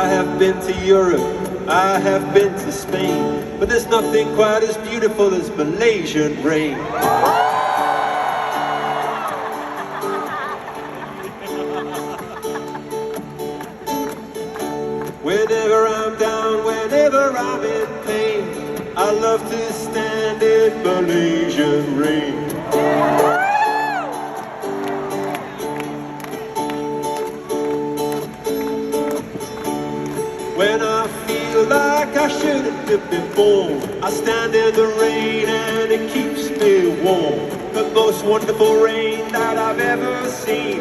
I have been to Europe, I have been to Spain, but there's nothing quite as beautiful as Malaysian rain. Whenever I'm down, whenever I'm in pain, I love to stand in Malaysian rain. When I feel like I shouldn't have been born, I stand in the rain and it keeps me warm. The most wonderful rain that I've ever seen.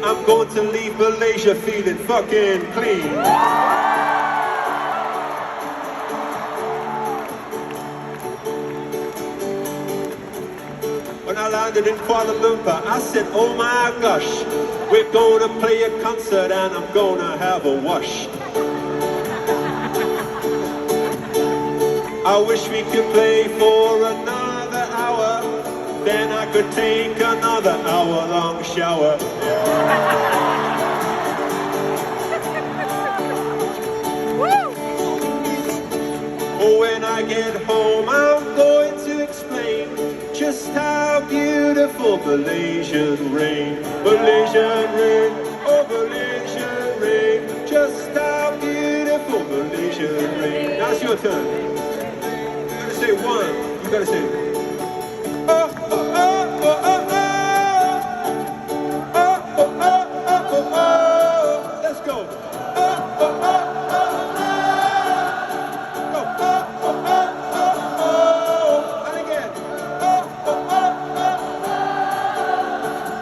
I'm going to leave Malaysia feeling fucking clean. When I landed in Kuala Lumpur, I said, oh my gosh, we're gonna play a concert and I'm gonna have a wash. I wish we could play for another hour, then I could take another hour-long shower. Oh, when I get home, I'm going to explain just how beautiful Malaysian rain, Malaysian rain, oh Malaysian rain, just how beautiful Malaysian rain. Now it's your turn. Say one, you gotta say oh, oh, oh, oh, oh, oh, oh, oh, oh, oh, oh. Let's go. Oh, oh, oh, oh, oh. Go. Oh, oh, oh, oh, oh. And again. Oh, oh, oh, oh.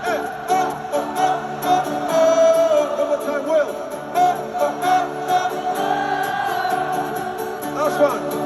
Hey. Oh, oh, oh, oh, oh. One more time, Will. Oh, oh, oh, oh. Last one.